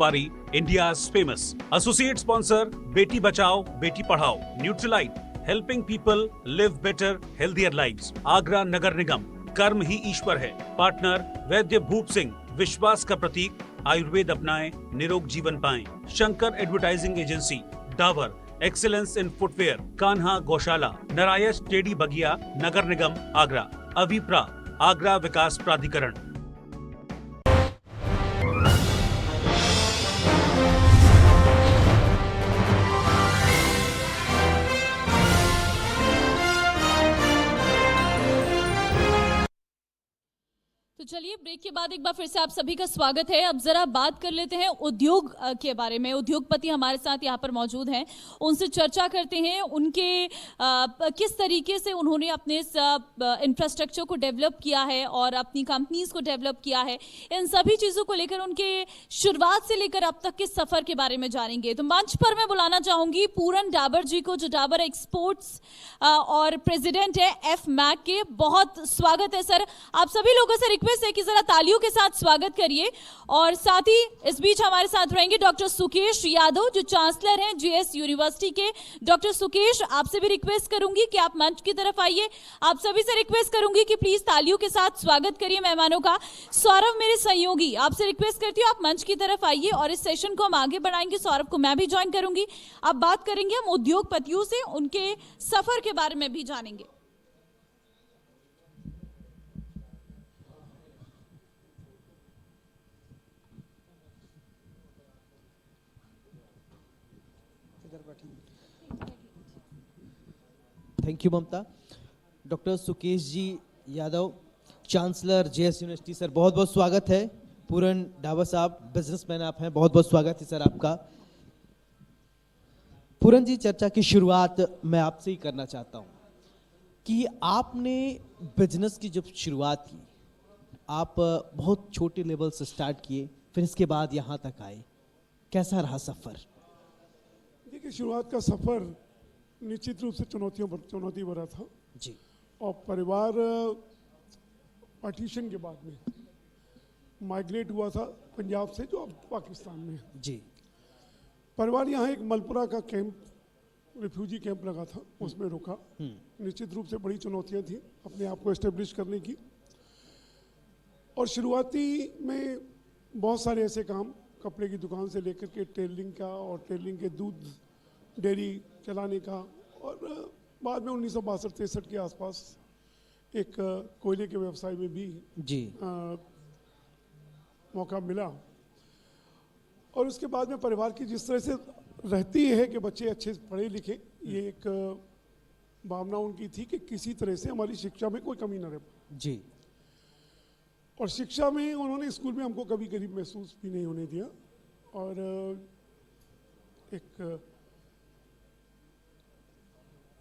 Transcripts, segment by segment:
Pari, India's famous associate sponsor, Beti Bachao, Beti Padhao, Nutrilite, helping people live better, healthier lives. Agra Nagar Nigam, कर्म ही ईश्वर है. Partner वैद्य भूप सिंह, विश्वास का प्रतीक, आयुर्वेद अपनाएं, निरोग जीवन पाएं. Shankar advertising agency, Dabur, excellence in footwear, Kanha गौशाला, नारायण टेडी बगिया, नगर निगम आगरा. अविप्रा, आगरा विकास प्राधिकरण. तो चलिए ब्रेक के बाद एक बार फिर से आप सभी का स्वागत है. अब जरा बात कर लेते हैं उद्योग के बारे में. उद्योगपति हमारे साथ यहाँ पर मौजूद हैं, उनसे चर्चा करते हैं उनके किस तरीके से उन्होंने अपने इंफ्रास्ट्रक्चर को डेवलप किया है और अपनी कंपनीज को डेवलप किया है. इन सभी चीज़ों को लेकर उनके शुरुआत से लेकर अब तक के सफ़र के बारे में जानेंगे. तो मंच पर मैं बुलाना चाहूँगी पूरन डाबर जी को, जो डाबर एक्सपोर्ट्स और प्रेजिडेंट है एफमैक के. बहुत स्वागत है सर. आप सभी लोगों से रिक्वेस्ट है कि जरा तालियों के साथ स्वागत करिए. और साथ ही इस बीच हमारे साथ रहेंगे डॉक्टर सुकेश यादव, जो चांसलर हैं जीएस यूनिवर्सिटी के. डॉक्टर सुकेश, आपसे भी रिक्वेस्ट करूंगी कि आप मंच की तरफ आइए. आप सभी से रिक्वेस्ट करूंगी कि प्लीज तालियों के साथ स्वागत करिए मेहमानों का. सौरभ मेरे सहयोगी, आपसे रिक्वेस्ट करती हूँ आप मंच की तरफ आइए और इस सेशन को हम आगे बढ़ाएंगे. सौरभ को मैं भी ज्वाइन करूंगी. अब बात करेंगे हम उद्योगपतियों से, उनके सफर के बारे में भी जानेंगे. Thank you Mamata. Doctor Sukesh ji Yadav, chancellor JS university, sir बहुत बहुत स्वागत है. पूरन डाबर साहब, बिजनेसमैन आप हैं, बहुत बहुत स्वागत है सर आपका. पूरन जी, चर्चा की शुरुआत मैं आपसे ही करना चाहता हूं कि आपने बिजनेस की जब शुरुआत की, आप बहुत छोटे लेवल से स्टार्ट किए, फिर इसके बाद यहाँ तक आए. कैसा रहा सफ़र? देखिए, शुरुआत का सफ़र निश्चित रूप से चुनौती भरा था जी. और परिवार पार्टीशन के बाद में माइग्रेट हुआ था पंजाब से, जो अब पाकिस्तान में है. जी. परिवार यहाँ एक मलपुरा का कैंप, रिफ्यूजी कैंप लगा था, उसमें रुका. निश्चित रूप से बड़ी चुनौतियाँ थी अपने आप को एस्टेब्लिश करने की. और शुरुआती में बहुत सारे ऐसे काम, कपड़े की दुकान से लेकर के टेलरिंग का और टेलरिंग के दूध डेयरी चलाने का, और बाद में 1962-63 के आसपास एक कोयले के व्यवसाय में भी जी मौका मिला. और उसके बाद में परिवार की जिस तरह से रहती है कि बच्चे अच्छे पढ़े लिखे, ये एक भावना उनकी थी कि किसी तरह से हमारी शिक्षा में कोई कमी न रहे. जी. और शिक्षा में उन्होंने स्कूल में हमको कभी गरीब महसूस भी नहीं होने दिया. और एक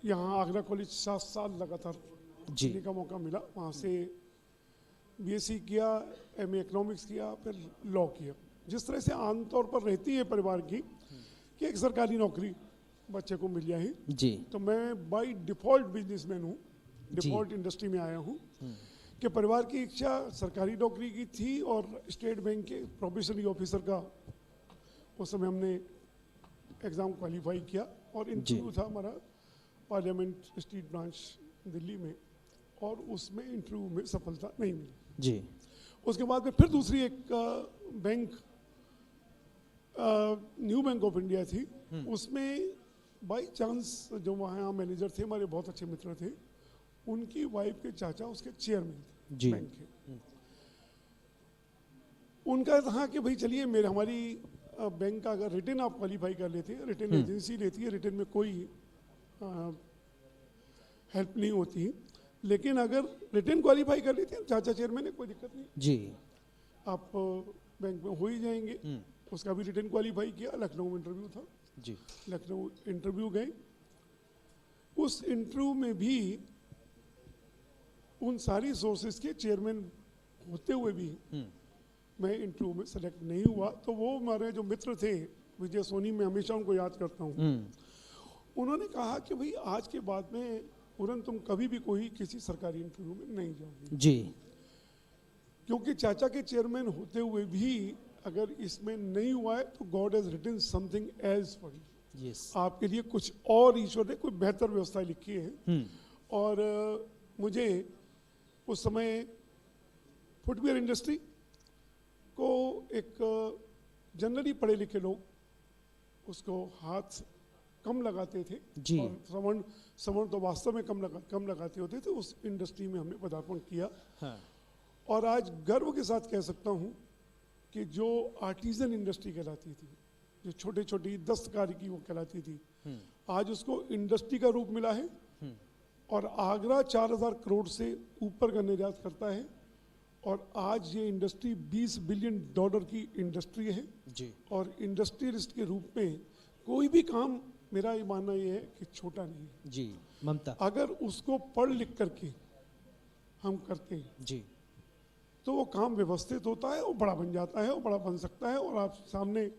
यहाँ आगरा कॉलेज 7 साल लगातार पढ़ने का मौका मिला. वहाँ से बीएससी किया, एमए इकोनॉमिक्स किया, फिर लॉ किया. जिस तरह से आमतौर पर रहती है परिवार की कि एक सरकारी नौकरी बच्चे को मिल जाए जी. तो मैं बाय डिफ़ॉल्ट बिजनेसमैन हूँ, डिफ़ॉल्ट इंडस्ट्री में आया हूँ. कि परिवार की इच्छा सरकारी नौकरी की थी और स्टेट बैंक के प्रोबेशनरी ऑफिसर का उस समय हमने एग्ज़ाम क्वालिफाई किया. और इंटरव्यू था हमारा पार्लियामेंट स्ट्रीट ब्रांच दिल्ली में, और उसमें इंटरव्यू में सफलता नहीं मिली. जी. उसके बाद में फिर दूसरी एक bank, new bank of India थी. उसमें बाय चांस जो वहाँ मैनेजर थे, हमारे बहुत अच्छे मित्र थे, उनकी वाइफ के चाचा उसके चेयरमैन थे बैंक के. उनका था कि भाई चलिए, हमारी बैंक का अगर रिटर्न आप क्वालिफाई कर लेते हैं, रिटर्न एजेंसी लेती है, रिटर्न में कोई हेल्प नहीं होती, लेकिन अगर रिटर्न क्वालिफाई कर लेते हैं चाचा चेयरमैन ने, कोई दिक्कत नहीं जी. आप बैंक में हो ही जाएंगे. उसका भी रिटर्न क्वालिफाई किया. लखनऊ में इंटरव्यू था जी. लखनऊ इंटरव्यू गए. उस इंटरव्यू में भी उन सारी सोर्सेज के चेयरमैन होते हुए भी मैं इंटरव्यू में सेलेक्ट नहीं हुआ. तो वो हमारे जो मित्र थे विजय सोनी, में हमेशा उनको याद करता हूँ. उन्होंने कहा कि भाई आज के बाद में पूरन तुम कभी भी कोई किसी सरकारी इंटरव्यू में नहीं जाओगे जी। क्योंकि चाचा के चेयरमैन होते हुए भी अगर इसमें नहीं हुआ है तो God has written something else for you, yes, आपके लिए कुछ और ईश्वर ने कोई बेहतर व्यवस्था लिखी है। और मुझे उस समय फुटवेयर इंडस्ट्री को एक जनरली पढ़े लिखे लोग उसको हाथ कम लगाते थे जी। और श्रवण तो वास्तव में कम लगाते होते थे। उस इंडस्ट्री में हमने पदार्पण किया। हाँ, और आज गर्व के साथ कह सकता हूँ कि जो आर्टिजन इंडस्ट्री कहलाती थी, जो छोटे छोटी दस्तकारी की वो कहलाती थी, आज उसको इंडस्ट्री का रूप मिला है। और आगरा 4000 करोड़ से ऊपर का निर्यात करता है। और आज ये इंडस्ट्री $20 बिलियन की इंडस्ट्री है। जी, और इंडस्ट्रियलिस्ट के रूप में कोई भी काम, मेरा ये मानना ये है कि छोटा नहीं है। जी, ममता अगर उसको पढ़ लिख करके हम करते हैं जी, तो वो काम व्यवस्थित होता है, वो बड़ा बन जाता है, वो बड़ा बन सकता है। और आप सामने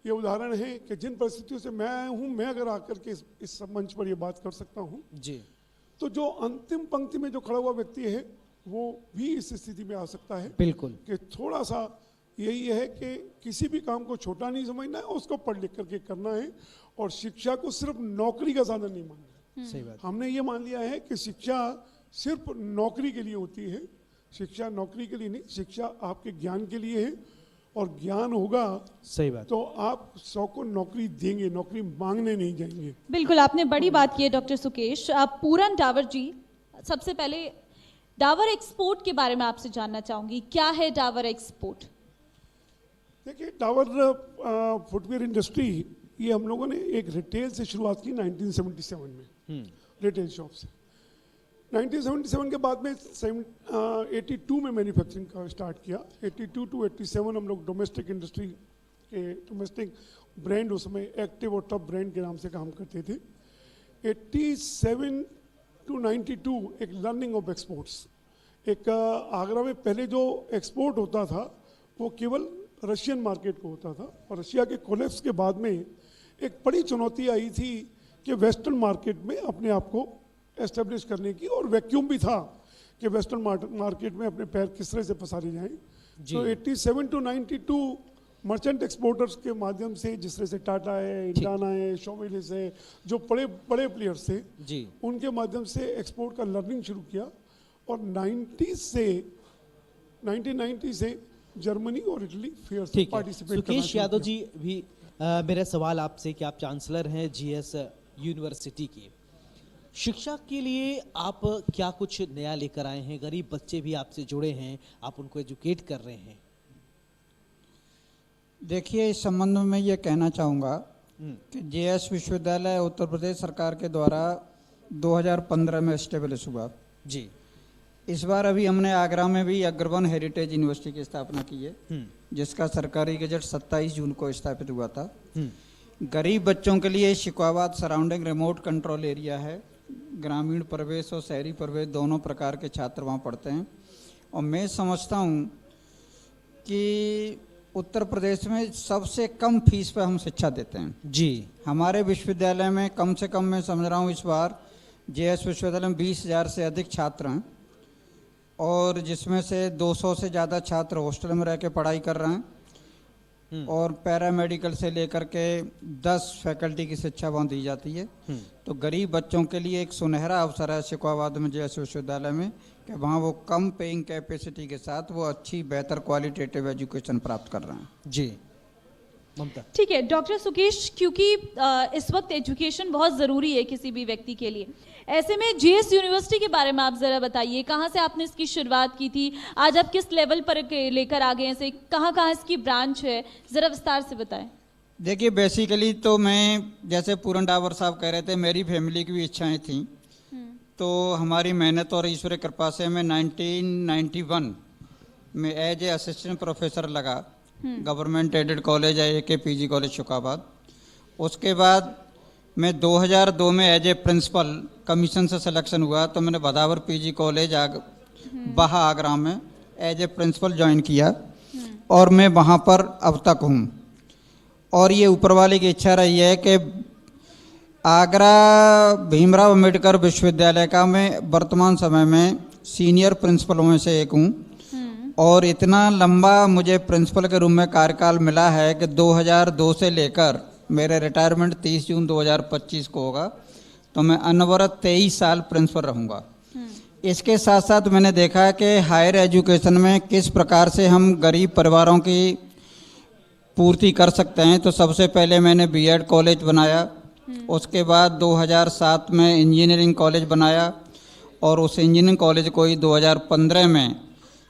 ये उदाहरण है कि जिन परिस्थितियों से मैं आया हूँ, मैं अगर आकर के इस मंच पर ये बात कर सकता हूँ, जी, तो जो अंतिम पंक्ति में जो खड़ा हुआ व्यक्ति है वो भी इस स्थिति में आ सकता है। बिल्कुल, कि थोड़ा सा यही है कि किसी भी काम को छोटा नहीं समझना है, उसको पढ़ लिख करके करना है। और शिक्षा को सिर्फ नौकरी का साधन नहीं मानना है। सही बात, हमने ये मान लिया है कि शिक्षा सिर्फ नौकरी के लिए होती है। शिक्षा नौकरी के लिए नहीं, शिक्षा आपके ज्ञान के लिए है। और ज्ञान होगा सही बात, तो आप 100 को नौकरी देंगे, नौकरी मांगने नहीं जाएंगे। बिल्कुल, आपने बड़ी बात की है डॉक्टर सुकेश। पूरन डावर जी, सबसे पहले डावर एक्सपोर्ट के बारे में आपसे जानना चाहूंगी, क्या है डावर एक्सपोर्ट? देखिए, डावर फुटवेयर इंडस्ट्री, ये हम लोगों ने एक रिटेल से शुरुआत की 1977 में, रिटेल शॉप से। 1977 के बाद में 82 में मैन्युफैक्चरिंग का स्टार्ट किया। 82 to 87 हम लोग डोमेस्टिक इंडस्ट्री के, डोमेस्टिक ब्रांड, उस समय एक्टिव और टॉप ब्रांड के नाम से काम करते थे। 87 to 92 एक लर्निंग ऑफ एक्सपोर्ट्स। एक आगरा में पहले जो एक्सपोर्ट होता था वो केवल रशियन मार्केट को होता था। और रशिया के कोलैप्स के बाद में एक बड़ी चुनौती आई थी कि वेस्टर्न मार्केट में अपने आप को एस्टेब्लिश करने की, और वैक्यूम भी था कि वेस्टर्न मार्केट में अपने पैर किस तरह से पसारे जाएं। तो 87 to 92 मर्चेंट एक्सपोर्टर्स के माध्यम से, जिस तरह से टाटा है, इंडाना है, शोविलिस है, जो बड़े बड़े प्लेयर्स थे जी, उनके माध्यम से एक्सपोर्ट का लर्निंग शुरू किया। और 1990 से जर्मनी और इटली फेयर से ठीक है। पार्टिसिपेट सुकेश यादव जी भी मेरा सवाल आपसे कि आप चांसलर हैं जीएस यूनिवर्सिटी के, शिक्षा के लिए आप क्या कुछ नया लेकर आए हैं? गरीब बच्चे भी आपसे जुड़े हैं, आप उनको एजुकेट कर रहे हैं। देखिए, इस संबंध में मैं ये कहना चाहूँगा कि जेएस विश्वविद्यालय उत्तर प्रदेश सरकार के द्वारा 2015 में एस्टेब्लिश हुआ जी, इस बार अभी हमने आगरा में भी अग्रवन हेरिटेज यूनिवर्सिटी की स्थापना की है, जिसका सरकारी गजट 27 जून को स्थापित हुआ था। गरीब बच्चों के लिए शिकवाबाद सराउंडिंग रिमोट कंट्रोल एरिया है। ग्रामीण प्रवेश और शहरी प्रवेश दोनों प्रकार के छात्र वहाँ पढ़ते हैं। और मैं समझता हूँ कि उत्तर प्रदेश में सबसे कम फीस पर हम शिक्षा देते हैं जी। हमारे विश्वविद्यालय में कम से कम मैं समझ रहा हूँ इस बार जेएस विश्वविद्यालय में 20,000 से अधिक छात्र हैं, और जिसमें से 200 से ज़्यादा छात्र हॉस्टल में रह के पढ़ाई कर रहे हैं। और पैरामेडिकल से लेकर के 10 फैकल्टी की शिक्षा वहाँ दी जाती है। तो गरीब बच्चों के लिए एक सुनहरा अवसर है शिकवाबाद में जेएस विश्वविद्यालय में कि वहाँ वो कम पेइंग कैपेसिटी के साथ वो अच्छी बेहतर क्वालिटेटिव एजुकेशन प्राप्त कर रहे हैं। जी, ममता। ठीक है डॉक्टर सुकेश, क्योंकि इस वक्त एजुकेशन बहुत ज़रूरी है किसी भी व्यक्ति के लिए, ऐसे में जेएस यूनिवर्सिटी के बारे में आप ज़रा बताइए, कहाँ से आपने इसकी शुरुआत की थी, आज आप किस लेवल पर लेकर आ गए हैं, कहाँ कहाँ इसकी ब्रांच है, ज़रा विस्तार से बताएं। देखिए, बेसिकली तो मैं, जैसे पूरन डावर साहब कह रहे थे, मेरी फैमिली की भी इच्छाएं थी। तो हमारी मेहनत और ईश्वर की कृपा से मैं 1991 में एज ए असिस्टेंट प्रोफेसर लगा गवर्नमेंट एडेड कॉलेज है AK PG कॉलेज शुकाबाद। उसके बाद मैं 2002 में एज ए प्रिंसिपल कमीशन से सिलेक्शन हुआ, तो मैंने भदावर PG कॉलेज बाहा आगरा में एज ए प्रिंसिपल ज्वाइन किया, और मैं वहाँ पर अब तक हूँ। और ये ऊपर वाले की इच्छा रही है कि आगरा भीमराव अम्बेडकर विश्वविद्यालय का मैं वर्तमान समय में सीनियर प्रिंसिपलों में से एक हूँ। और इतना लंबा मुझे प्रिंसिपल के रूम में कार्यकाल मिला है कि 2002 से लेकर मेरे रिटायरमेंट 30 जून 2025 को होगा, तो मैं अनवरत 23 साल प्रिंसिपल रहूँगा। इसके साथ साथ मैंने देखा है कि हायर एजुकेशन में किस प्रकार से हम गरीब परिवारों की पूर्ति कर सकते हैं। तो सबसे पहले मैंने बीएड कॉलेज बनाया, उसके बाद 2007 में इंजीनियरिंग कॉलेज बनाया, और उस इंजीनियरिंग कॉलेज को ही 2015 में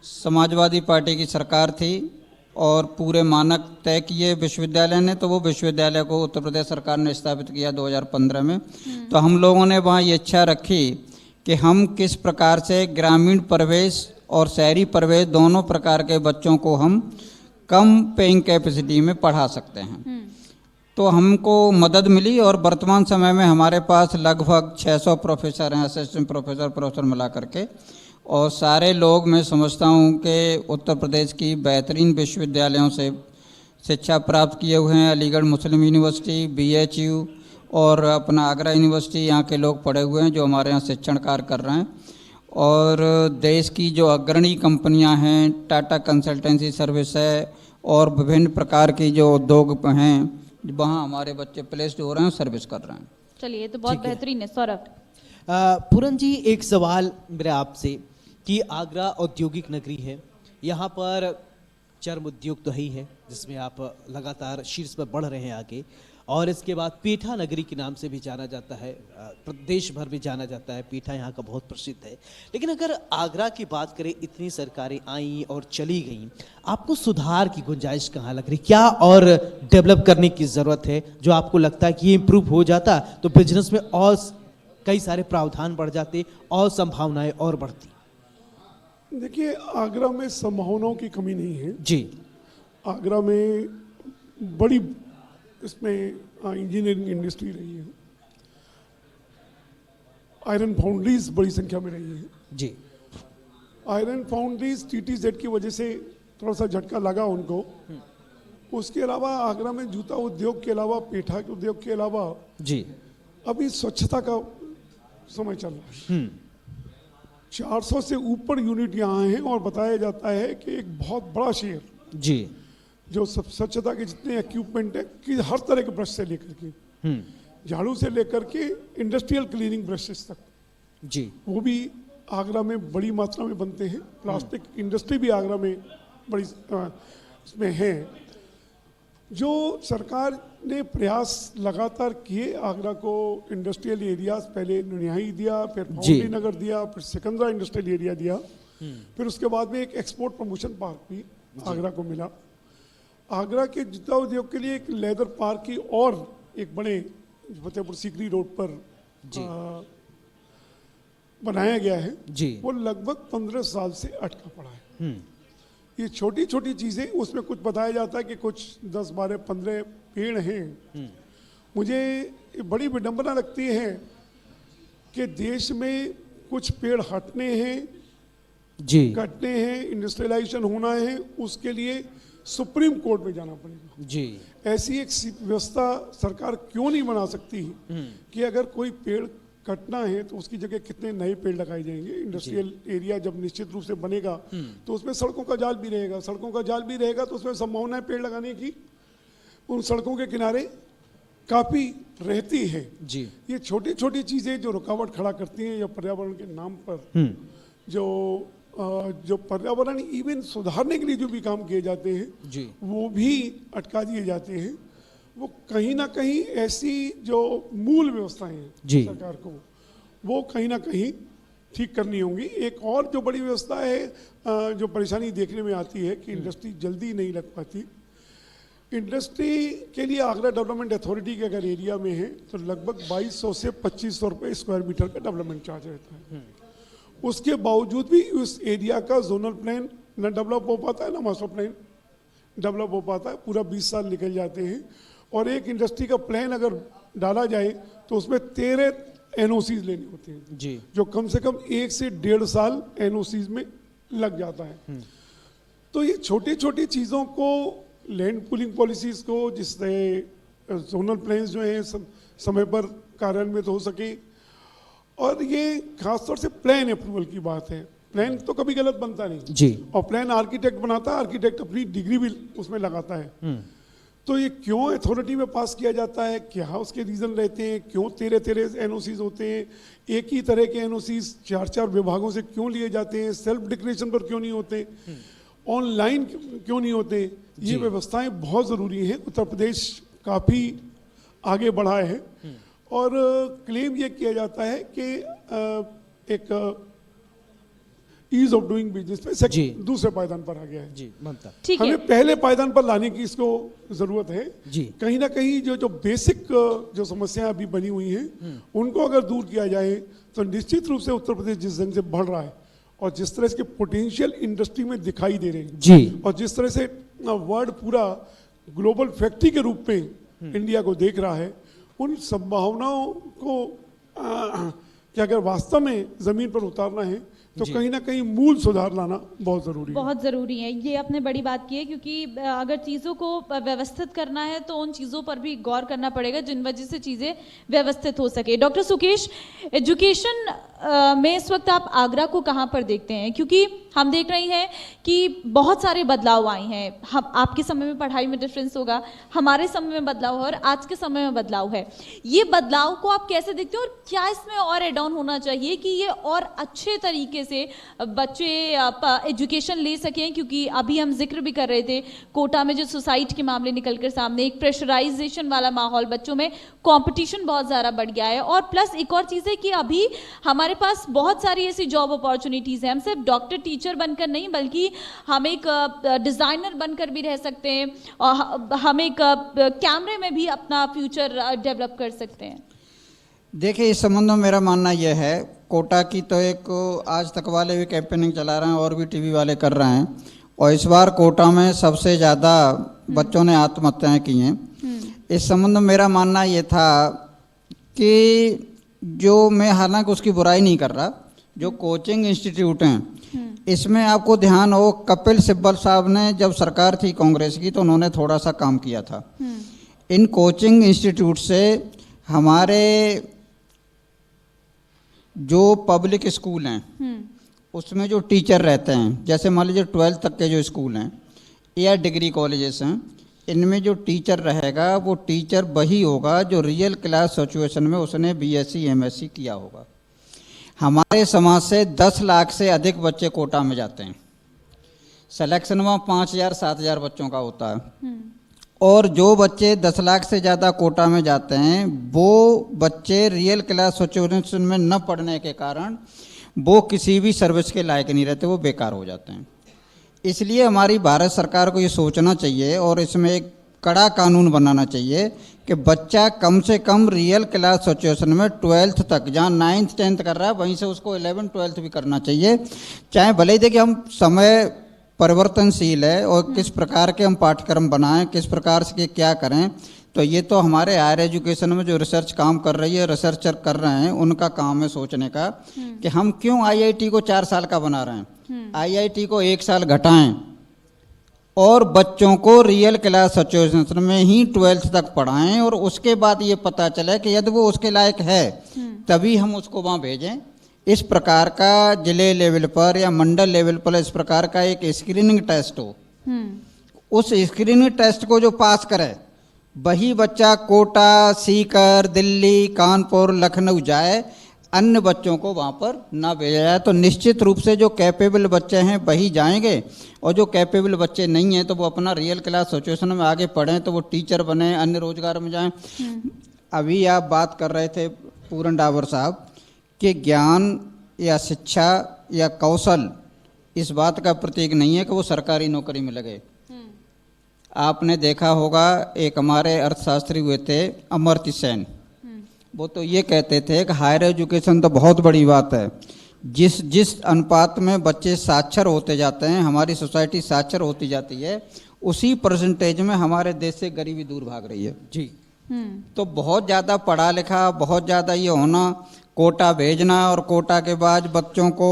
समाजवादी पार्टी की सरकार थी और पूरे मानक तय किए विश्वविद्यालय ने, तो वो विश्वविद्यालय को उत्तर प्रदेश सरकार ने स्थापित किया 2015 में। तो हम लोगों ने वहाँ ये इच्छा रखी कि हम किस प्रकार से ग्रामीण परिवेश और शहरी परिवेश दोनों प्रकार के बच्चों को हम कम पेइंग कैपेसिटी में पढ़ा सकते हैं। तो हमको मदद मिली और वर्तमान समय में हमारे पास लगभग 600 प्रोफेसर हैं, असिस्टेंट प्रोफेसर, प्रोफेसर मिला करके, और सारे लोग मैं समझता हूँ कि उत्तर प्रदेश की बेहतरीन विश्वविद्यालयों से शिक्षा प्राप्त किए हुए हैं। अलीगढ़ मुस्लिम यूनिवर्सिटी, BHU और अपना आगरा यूनिवर्सिटी, यहाँ के लोग पढ़े हुए हैं जो हमारे यहाँ शिक्षण कार्य कर रहे हैं। और देश की जो अग्रणी कंपनियाँ हैं, टाटा कंसल्टेंसी सर्विस है और विभिन्न प्रकार की जो उद्योग हैं, वहाँ हमारे बच्चे प्लेस्ड हो रहे हैं, सर्विस कर रहे हैं। चलिए, तो बहुत बेहतरीन है। सौरभ, पूरन जी, एक सवाल मेरा आपसे कि आगरा औद्योगिक नगरी है, यहाँ पर चर्म उद्योग तो ही है जिसमें आप लगातार शीर्ष पर बढ़ रहे हैं आगे, और इसके बाद पीठा नगरी के नाम से भी जाना जाता है, प्रदेश भर में जाना जाता है। पीठा यहाँ का बहुत प्रसिद्ध है। लेकिन अगर आगरा की बात करें, इतनी सरकारें आईं और चली गईं, आपको सुधार की गुंजाइश कहाँ लग रही? क्या और डेवलप करने की ज़रूरत है जो आपको लगता है कि ये इम्प्रूव हो जाता तो बिजनेस में और कई सारे प्रावधान बढ़ जाते और संभावनाएं और बढ़ती? देखिए, आगरा में संभावनाओं की कमी नहीं है जी। आगरा में बड़ी इसमें इंजीनियरिंग इंडस्ट्री रही है, आयरन फाउंड्रीज बड़ी संख्या में रही है जी। आयरन फाउंड्रीज TTZ की वजह से थोड़ा सा झटका लगा उनको। उसके अलावा आगरा में जूता उद्योग के अलावा, पेठा के उद्योग के अलावा जी, अभी स्वच्छता का समय चल रहा है। 400 से ऊपर यूनिट यहाँ हैं और बताया जाता है कि एक बहुत बड़ा शेयर जी, जो सब स्वच्छता के जितने इक्विपमेंट है कि हर तरह के ब्रश से लेकर के, झाड़ू से लेकर के इंडस्ट्रियल क्लीनिंग ब्रशेस तक जी, वो भी आगरा में बड़ी मात्रा में बनते हैं। प्लास्टिक इंडस्ट्री भी आगरा में बड़ी इसमें है। जो सरकार ने प्रयास लगातार किए, आगरा को इंडस्ट्रियल एरियाज पहले नुनियाई दिया, फिर फाउंडी नगर दिया, फिर सिकंदरा इंडस्ट्रियल एरिया दिया, फिर उसके बाद में एक एक्सपोर्ट प्रमोशन पार्क भी आगरा को मिला। आगरा के जूता उद्योग के लिए एक लेदर पार्क की और एक बड़े फतेहपुर सीकरी रोड पर बनाया गया है जी। वो लगभग 15 साल से अटका पड़ा है। ये छोटी छोटी चीज़ें, उसमें कुछ बताया जाता है कि कुछ 10, 12, 15 पेड़ हैं। मुझे बड़ी विडंबना लगती है कि देश में कुछ पेड़ हटने हैं जी, कटने हैं, इंडस्ट्रियलाइजेशन होना है, उसके लिए सुप्रीम कोर्ट में जाना पड़ेगा जी। ऐसी एक व्यवस्था सरकार क्यों नहीं बना सकती कि अगर कोई पेड़ कटना है तो उसकी जगह कितने नए पेड़ लगाए जाएंगे। इंडस्ट्रियल एरिया जब निश्चित रूप से बनेगा तो उसमें सड़कों का जाल भी रहेगा, सड़कों का जाल भी रहेगा तो उसमें संभावना है पेड़ लगाने की, उन सड़कों के किनारे काफ़ी रहती है जी। ये छोटी छोटी चीज़ें जो रुकावट खड़ा करती हैं या पर्यावरण के नाम पर जो पर्यावरण इवन सुधारने के लिए जो भी काम किए जाते हैं जी, वो भी अटका दिए जाते हैं। वो कहीं ना कहीं ऐसी जो मूल व्यवस्थाएं हैं जी। सरकार को वो कहीं ना कहीं ठीक करनी होंगी। एक और जो बड़ी व्यवस्था है जो परेशानी देखने में आती है कि इंडस्ट्री जल्दी नहीं लग पाती। इंडस्ट्री के लिए आगरा डेवलपमेंट अथॉरिटी के अगर एरिया में है तो लगभग 2200 से 2500 रुपये स्क्वायर मीटर का डेवलपमेंट चार्ज रहता है। उसके बावजूद भी उस एरिया का जोनल प्लान न डेवलप हो पाता है, ना मास्टर प्लान डेवलप हो पाता है। पूरा 20 साल निकल जाते हैं और एक इंडस्ट्री का प्लान अगर डाला जाए तो उसमें 13 NOCs लेने होते हैं जी, जो कम से कम 1 से 1.5 साल NOCs में लग जाता है। तो ये छोटी छोटी चीज़ों को, लैंड पूलिंग पॉलिसीज़ को, जिससे जोनल प्लान्स जो हैं समय पर कार्यान्वित हो सके, और ये खासतौर से प्लान अप्रूवल की बात है। प्लान तो कभी गलत बनता नहीं जी। और प्लान आर्किटेक्ट बनाता है, आर्किटेक्ट अपनी डिग्री भी उसमें लगाता है। तो ये क्यों अथॉरिटी में पास किया जाता है, क्या उसके रीजन रहते हैं, क्यों तेरे एनओसीज होते हैं, एक ही तरह के एनओसीज 4-4 विभागों से क्यों लिए जाते हैं, सेल्फ डिक्लेरेशन पर क्यों नहीं होते, ऑनलाइन क्यों नहीं होते, ये व्यवस्थाएं बहुत ज़रूरी हैं। उत्तर प्रदेश काफ़ी आगे बढ़ा है और क्लेम ये किया जाता है कि एक ईज ऑफ डूइंग बिजनेस पे जी। दूसरे पायदान पर आ गया है। जी ममता। ठीक है। हमें पहले पायदान पर लाने की इसको जरूरत है। जी। कहीं ना कहीं जो बेसिक जो समस्याएं अभी बनी हुई हैं उनको अगर दूर किया जाए तो निश्चित रूप से उत्तर प्रदेश जिस ढंग से बढ़ रहा है और जिस तरह इसके पोटेंशियल इंडस्ट्री में दिखाई दे रहे हैं जी। और जिस तरह से वर्ल्ड पूरा ग्लोबल फैक्ट्री के रूप में इंडिया को देख रहा है, उन संभावनाओं को क्या अगर वास्तव में जमीन पर उतारना है तो कहीं ना कहीं मूल सुधार लाना बहुत जरूरी है। बहुत ज़रूरी है, ये आपने बड़ी बात की है, क्योंकि अगर चीज़ों को व्यवस्थित करना है तो उन चीज़ों पर भी गौर करना पड़ेगा जिन वजह से चीज़ें व्यवस्थित हो सके। डॉक्टर सुकेश, एजुकेशन में इस वक्त आप आगरा को कहाँ पर देखते हैं? क्योंकि हम देख रहे हैं कि बहुत सारे बदलाव आए हैं। हम आपके समय में पढ़ाई में डिफरेंस होगा, हमारे समय में बदलाव है और आज के समय में बदलाव है। ये बदलाव को आप कैसे देखते हो और क्या इसमें और एड ऑन होना चाहिए कि ये और अच्छे तरीके से बच्चे एजुकेशन ले सकें? क्योंकि अभी हम जिक्र भी कर रहे थे कोटा में जो सुसाइड के मामले निकल कर सामने, एक प्रेशराइजेशन वाला माहौल, बच्चों में कंपटीशन बहुत ज़्यादा बढ़ गया है। और प्लस एक और चीज़ है कि अभी हमारे पास बहुत सारी ऐसी जॉब अपॉर्चुनिटीज़ हैं। हम सिर्फ डॉक्टर टीचर बनकर नहीं बल्कि हम एक डिज़ाइनर बनकर भी रह सकते हैं और हम एक कैमरे में भी अपना फ्यूचर डेवलप कर सकते हैं। देखिए, इस संबंध में मेरा मानना यह है, कोटा की तो एक आज तक वाले भी कैंपेनिंग चला रहे हैं और भी टीवी वाले कर रहे हैं, और इस बार कोटा में सबसे ज़्यादा बच्चों ने आत्महत्याएं की हैं। इस संबंध में मेरा मानना ये था कि जो मैं हालांकि उसकी बुराई नहीं कर रहा, जो कोचिंग इंस्टीट्यूट हैं इसमें आपको ध्यान हो, कपिल सिब्बल साहब ने जब सरकार थी कांग्रेस की तो उन्होंने थोड़ा सा काम किया था। इन कोचिंग इंस्टीट्यूट से हमारे जो पब्लिक स्कूल हैं उसमें जो टीचर रहते हैं, जैसे मान लीजिए 12th तक के जो स्कूल हैं या डिग्री कॉलेजेस हैं, इनमें जो टीचर रहेगा वो टीचर वही होगा जो रियल क्लास सिचुएशन में उसने बीएससी एमएससी किया होगा। हमारे समाज से 10 लाख से अधिक बच्चे कोटा में जाते हैं, सिलेक्शन में 5,000-7,000 बच्चों का होता है, और जो बच्चे 10 लाख से ज़्यादा कोटा में जाते हैं वो बच्चे रियल क्लास सिचुएशन में न पढ़ने के कारण वो किसी भी सर्विस के लायक नहीं रहते, वो बेकार हो जाते हैं। इसलिए हमारी भारत सरकार को ये सोचना चाहिए और इसमें एक कड़ा कानून बनाना चाहिए कि बच्चा कम से कम रियल क्लास सिचुएशन में 12th तक, जहाँ 9th 10th कर रहा है वहीं से उसको 11th 12th भी करना चाहिए। चाहे भले ही देखिए हम समय परिवर्तनशील है और किस प्रकार के हम पाठ्यक्रम बनाएं, किस प्रकार से क्या करें, तो ये तो हमारे हायर एजुकेशन में जो रिसर्च काम कर रही है, रिसर्चर कर रहे हैं, उनका काम है सोचने का कि हम क्यों आईआईटी को 4 साल का बना रहे हैं, आईआईटी को 1 साल घटाएं और बच्चों को रियल क्लास सिचुएशन में ही 12th तक पढ़ाएं, और उसके बाद ये पता चले कि यदि वो उसके लायक है तभी हम उसको वहाँ भेजें। इस प्रकार का जिले लेवल पर या मंडल लेवल पर इस प्रकार का एक स्क्रीनिंग टेस्ट हो, उस स्क्रीनिंग टेस्ट को जो पास करे वही बच्चा कोटा, सीकर, दिल्ली, कानपुर, लखनऊ जाए, अन्य बच्चों को वहाँ पर ना भेजा जाए। तो निश्चित रूप से जो कैपेबल बच्चे हैं वही जाएंगे, और जो कैपेबल बच्चे नहीं हैं तो वो अपना रियल क्लास सिचुएशन में आगे पढ़ें, तो वो टीचर बने, अन्य रोजगार में जाएं। अभी आप बात कर रहे थे पूरन डावर साहब कि ज्ञान या शिक्षा या कौशल इस बात का प्रतीक नहीं है कि वो सरकारी नौकरी में लगे। आपने देखा होगा, एक हमारे अर्थशास्त्री हुए थे अमर्त्य सेन, वो तो ये कहते थे कि हायर एजुकेशन तो बहुत बड़ी बात है, जिस अनुपात में बच्चे साक्षर होते जाते हैं, हमारी सोसाइटी साक्षर होती जाती है, उसी परसेंटेज में हमारे देश से गरीबी दूर भाग रही है जी। तो बहुत ज़्यादा पढ़ा लिखा, बहुत ज़्यादा ये होना, कोटा भेजना और कोटा के बाद बच्चों को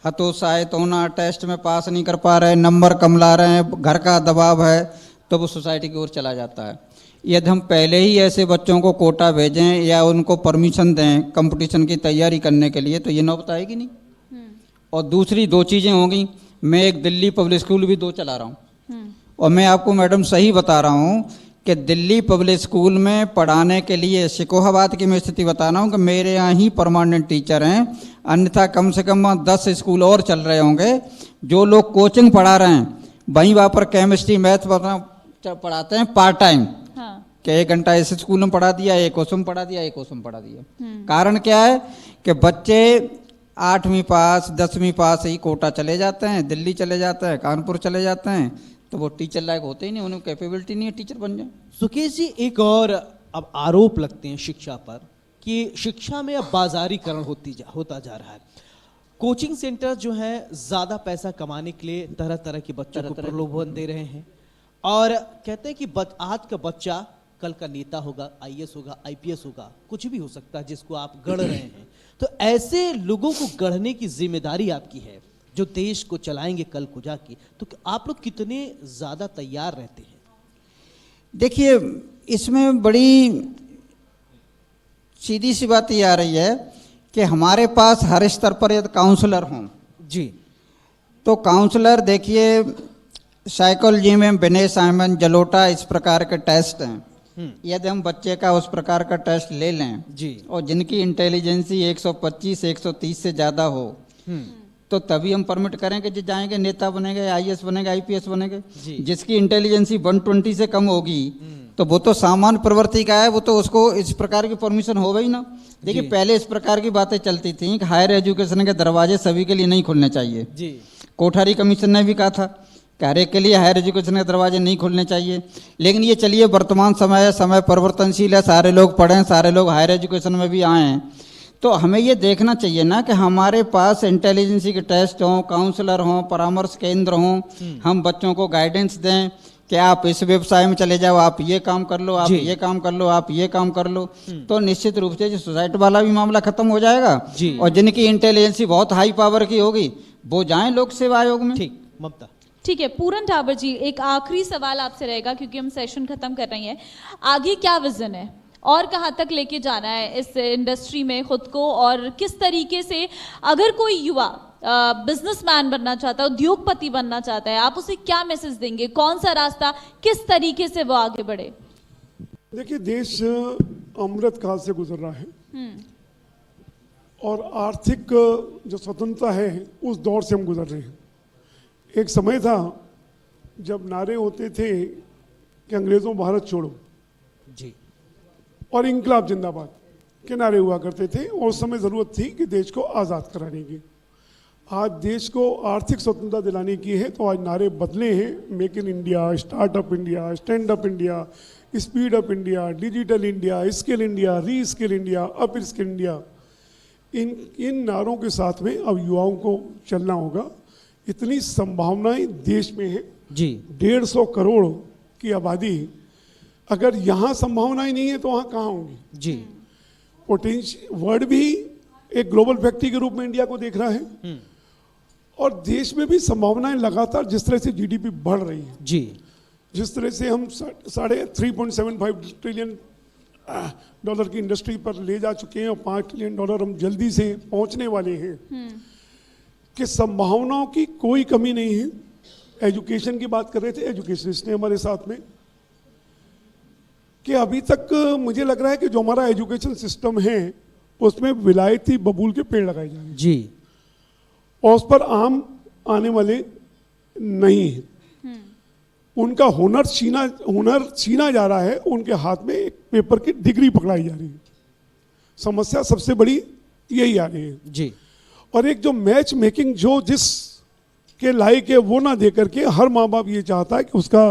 हतोत्साहित होना, टेस्ट में पास नहीं कर पा रहे, नंबर कम ला रहे हैं, घर का दबाव है, तो वो सोसाइटी की ओर चला जाता है। यदि हम पहले ही ऐसे बच्चों को कोटा भेजें या उनको परमिशन दें कंपटीशन की तैयारी करने के लिए, तो ये नौबत आएगी नहीं। और दूसरी 2 चीज़ें होंगी, मैं एक दिल्ली पब्लिक स्कूल भी 2 चला रहा हूँ। और मैं आपको मैडम सही बता रहा हूँ कि दिल्ली पब्लिक स्कूल में पढ़ाने के लिए शिकोहाबाद की मैं स्थिति बता रहा हूँ कि मेरे यहाँ ही परमानेंट टीचर हैं, अन्यथा कम से कम 10 स्कूल और चल रहे होंगे। जो लोग कोचिंग पढ़ा रहे हैं वहीं वहाँ पर केमिस्ट्री मैथ पढ़ाते हैं पार्ट टाइम। हाँ। कि 1 घंटा इस स्कूल में पढ़ा दिया, एक उसमें पढ़ा दिया, एक उसमें पढ़ा दिया। कारण क्या है कि बच्चे 8वीं पास 10वीं पास ही कोटा चले जाते हैं, दिल्ली चले जाते हैं, कानपुर चले जाते हैं, तो वो टीचर लायक होते ही नहीं, उन्हें कैपेबिलिटी नहीं है टीचर बन जाए। सुकेश जी, एक और अब आरोप लगते हैं शिक्षा पर कि शिक्षा में अब बाजारीकरण होता जा रहा है। कोचिंग सेंटर जो है ज़्यादा पैसा कमाने के लिए तरह तरह के बच्चों को प्रलोभन दे रहे हैं और कहते हैं कि आज का बच्चा कल का नेता होगा, आईएएस होगा, आईपीएस होगा, कुछ भी हो सकता है जिसको आप गढ़ रहे हैं। तो ऐसे लोगों को गढ़ने की जिम्मेदारी आपकी है जो देश को चलाएंगे कल को जाके, तो आप लोग कितने ज़्यादा तैयार रहते हैं? देखिए, इसमें बड़ी सीधी सी बात ये आ रही है कि हमारे पास हर स्तर पर यदि काउंसलर हों जी, तो काउंसलर देखिए साइकोलॉजी में विनय साइमन जलोटा इस प्रकार के टेस्ट हैं। यदि हम बच्चे का उस प्रकार का टेस्ट ले लें जी, और जिनकी इंटेलिजेंसी 125 130 से ज़्यादा हो तो तभी हम परमिट करें कि जो जाएंगे नेता बनेंगे, आईएएस बनेंगे, आईपीएस बनेंगे। जिसकी इंटेलिजेंसी 120 से कम होगी तो वो तो सामान्य प्रवृत्ति का है, वो तो उसको इस प्रकार की परमिशन होगा ही ना। देखिए, पहले इस प्रकार की बातें चलती थी कि हायर एजुकेशन के दरवाजे सभी के लिए नहीं खुलने चाहिए जी। कोठारी कमीशन ने भी कहा था कि हर एक के लिए हायर एजुकेशन के दरवाजे नहीं खुलने चाहिए। लेकिन ये चलिए, वर्तमान समय परिवर्तनशील है, सारे लोग पढ़ें, सारे लोग हायर एजुकेशन में भी आएँ, तो हमें ये देखना चाहिए ना कि हमारे पास इंटेलिजेंसी के टेस्ट हों, काउंसलर हों, परामर्श केंद्र हों, हम बच्चों को गाइडेंस दें कि आप इस व्यवसाय में चले जाओ, आप ये काम कर लो, आप ये काम कर लो, आप ये काम कर लो, तो निश्चित रूप से सोसाइटी वाला भी मामला खत्म हो जाएगा। और जिनकी इंटेलिजेंसी बहुत हाई पावर की होगी वो जाएं लोक सेवा आयोग में। ठीक, ममता। ठीक है, पूरन टावर जी, एक आखिरी सवाल आपसे रहेगा क्योंकि हम सेशन खत्म कर रहे हैं। आगे क्या विजन है और कहाँ तक लेके जाना है इस इंडस्ट्री में खुद को, और किस तरीके से अगर कोई युवा बिजनेसमैन बनना चाहता है, उद्योगपति बनना चाहता है, आप उसे क्या मैसेज देंगे? कौन सा रास्ता, किस तरीके से वो आगे बढ़े? देखिए, देश अमृत काल से गुजर रहा है और आर्थिक जो स्वतंत्रता है उस दौर से हम गुजर रहे हैं। एक समय था जब नारे होते थे कि अंग्रेजों भारत छोड़ो जी और इंकलाब जिंदाबाद के नारे हुआ करते थे, और उस समय ज़रूरत थी कि देश को आज़ाद कराने की। आज देश को आर्थिक स्वतंत्रता दिलाने की है, तो आज नारे बदले हैं। Make in India, startup India, stand up India, speed up India, digital India, skill India, reskill India, upskill India. इन नारों के साथ में अब युवाओं को चलना होगा। इतनी संभावनाएं देश में है जी। 150 करोड़ की आबादी, अगर यहाँ संभावनाएं नहीं है तो वहाँ कहाँ होंगी? जी। पोटेंशियल वर्ल्ड भी एक ग्लोबल फैक्ट्री के रूप में इंडिया को देख रहा है और देश में भी संभावनाएं लगातार, जिस तरह से जीडीपी बढ़ रही है जी, जिस तरह से हम 3.75 ट्रिलियन डॉलर की इंडस्ट्री पर ले जा चुके हैं और $5 ट्रिलियन हम जल्दी से पहुंचने वाले हैं, कि संभावनाओं की कोई कमी नहीं है। एजुकेशन की बात कर रहे थे एजुकेशनिस्ट ने हमारे साथ में, कि अभी तक मुझे लग रहा है कि जो हमारा एजुकेशन सिस्टम है उसमें विलायती बबूल के पेड़ लगाए जा रहे हैं जी, और उस पर आम आने वाले नहीं है। उनका हुनर छीना जा रहा है, उनके हाथ में एक पेपर की डिग्री पकड़ाई जा रही है। समस्या सबसे बड़ी यही आ रही है जी। और एक जो मैच मेकिंग जो जिस के लायक है वो ना दे करके हर माँ बाप ये चाहता है कि उसका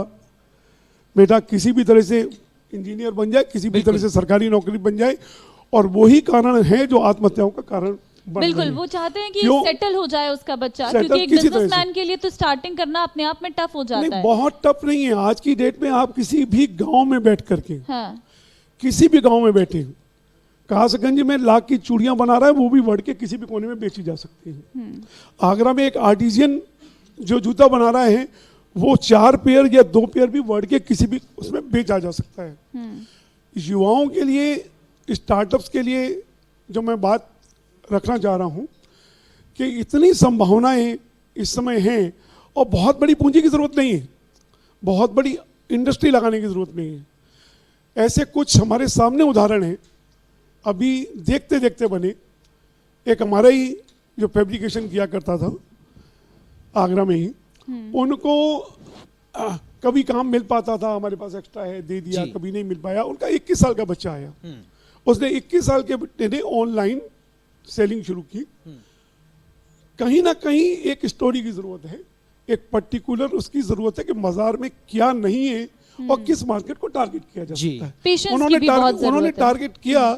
बेटा किसी भी तरह से इंजीनियर बन जाए, किसी भी तरह से सरकारी नौकरी बन जाए, और वही कारण है जो आत्महत्याओं का कारण बन रहे बिल्कुल, हैं। वो चाहते हैं कि क्यों? सेटल हो जाए उसका बच्चा, सेटल क्योंकि एक किसी तरह से। बिजनेसमैन के लिए तो स्टार्टिंग करना अपने आप में टफ हो जाता नहीं, है। बहुत टफ नहीं है। आज की डेट में आप किसी भी गांव में बैठ करके, हाँ। किसी भी गांव में बैठे, कासगंज में लाख की चूड़ियां बना रहा है, वो भी वर्ल्ड के किसी भी कोने में बेची जा सकती है। आगरा में एक आर्टिजियन जो जूता बना रहा है वो 4 पेयर या 2 पेयर भी वर्ल्ड के किसी भी उसमें बेचा जा सकता है। युवाओं के लिए, स्टार्टअप्स के लिए जो मैं बात रखना चाह रहा हूं कि इतनी संभावनाएं इस समय हैं और बहुत बड़ी पूंजी की ज़रूरत नहीं है, बहुत बड़ी इंडस्ट्री लगाने की ज़रूरत नहीं है। ऐसे कुछ हमारे सामने उदाहरण हैं, अभी देखते देखते बने। एक हमारा ही जो फैब्रिकेशन किया करता था आगरा में ही, उनको कभी काम मिल पाता था, हमारे पास एक्स्ट्रा है दे दिया, जी। कभी नहीं मिल पाया। उनका 21 साल का बच्चा आया, उसने 21 साल के बच्चे ने ऑनलाइन सेलिंग शुरू की। कहीं ना कहीं एक स्टोरी की जरूरत है, एक पर्टिकुलर उसकी जरूरत है कि बाजार में क्या नहीं है और किस मार्केट को टारगेट किया जा जी। सकता है। Patience की भी बहुत जरूरत उन्होंने है। टारगेट किया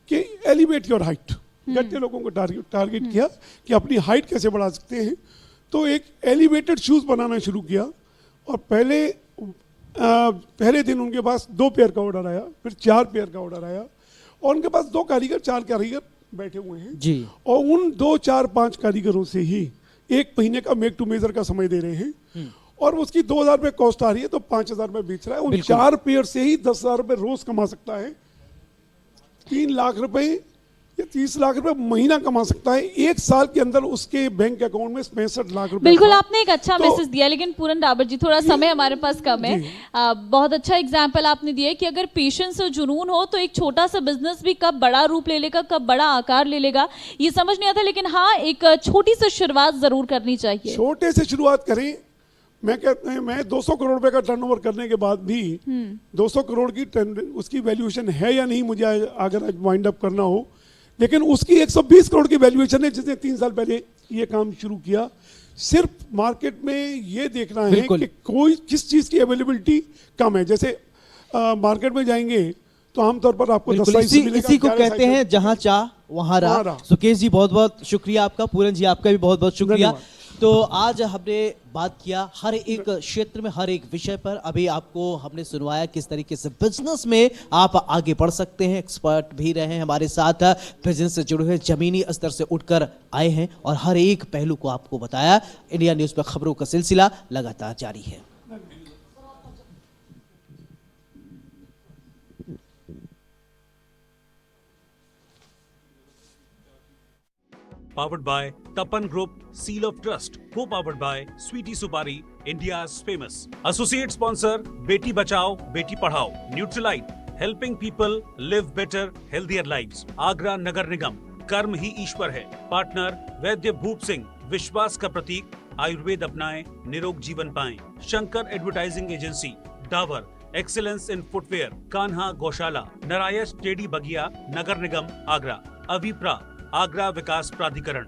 कि एलिवेट योर हाइट, गट्टे लोगों को टारगेट किया कि अपनी हाइट कैसे बढ़ा सकते हैं। तो एक एलिवेटेड शूज बनाना शुरू किया और पहले दिन उनके पास 2 पेयर का ऑर्डर आया, फिर 4 पेयर का ऑर्डर आया और उनके पास 2 कारीगर 4 कारीगर बैठे हुए हैं जी। और उन 2 4 5 कारीगरों से ही 1 महीने का मेक टू मेजर का समय दे रहे हैं और उसकी 2,000 रुपये कॉस्ट आ रही है तो 5,000 रुपये बेच रहा है। उन बिल्कुल। 4 पेयर से ही 10,000 रुपये रोज कमा सकता है, 3 लाख रुपए या 30 लाख रुपए महीना कमा सकता है। 1 साल के अंदर उसके बैंक अकाउंट में 65 लाख रुपए। बिल्कुल, आपने एक अच्छा तो- मैसेज दिया, लेकिन पूरन डाबर जी थोड़ा समय हमारे पास कम है। जी। बहुत अच्छा एग्जाम्पल आपने दिया है कि अगर पेशेंस और जुनून हो तो एक छोटा सा बिजनेस भी कब बड़ा रूप ले लेगा, कब बड़ा आकार ले लेगा, ये समझ नहीं आता। लेकिन हाँ, एक छोटी सी शुरुआत जरूर करनी चाहिए। छोटे से शुरुआत करें। मैं कहता हूं, मैं 200 करोड़ रुपए का टर्नओवर करने के बाद भी 200 करोड़ की उसकी वैल्यूएशन है या नहीं, मुझे अगर आज वाइंड अप करना हो, लेकिन उसकी 120 करोड़ की वैल्यूएशन है जिसने 3 साल पहले ये काम शुरू किया। सिर्फ मार्केट में ये देखना है बिल्कुल। कि कोई किस चीज की अवेलेबिलिटी कम है। जैसे मार्केट में जाएंगे तो आमतौर पर आपको 10 बिल्कुल, साइज मिलेगा, इसी को 11 कहते साइज हैं जहां चाह वहां वहां राह। राह। सुकेश जी बहुत बहुत शुक्रिया आपका, पूरन जी आपका भी बहुत बहुत शुक्रिया। धन्यवाद। तो आज हमने बात किया हर एक क्षेत्र में, हर एक विषय पर। अभी आपको हमने सुनवाया किस तरीके से बिजनेस में आप आगे बढ़ सकते हैं। एक्सपर्ट भी रहे हैं हमारे साथ, बिजनेस से जुड़े हुए जमीनी स्तर से उठकर आए हैं और हर एक पहलू को आपको बताया। इंडिया न्यूज पर खबरों का सिलसिला लगातार जारी है। Powered by Tapan Group, Seal of Trust. Co-powered by Sweetie Supari, India's famous. Associate sponsor, Beti Bachao, Beti Padhao. Neutralite, helping people live better, healthier lives. Agra Nagar Nigam, कर्म ही ईश्वर है. Partner वैद्य भूप सिंह, विश्वास का प्रतीक. आयुर्वेद अपनाएं, निरोग जीवन पाएं. Shankar advertising agency, Dabur, excellence in footwear. Kanha गौशाला, Narayan teddy बगिया, नगर निगम आगरा. अविप्रा, आगरा विकास प्राधिकरण.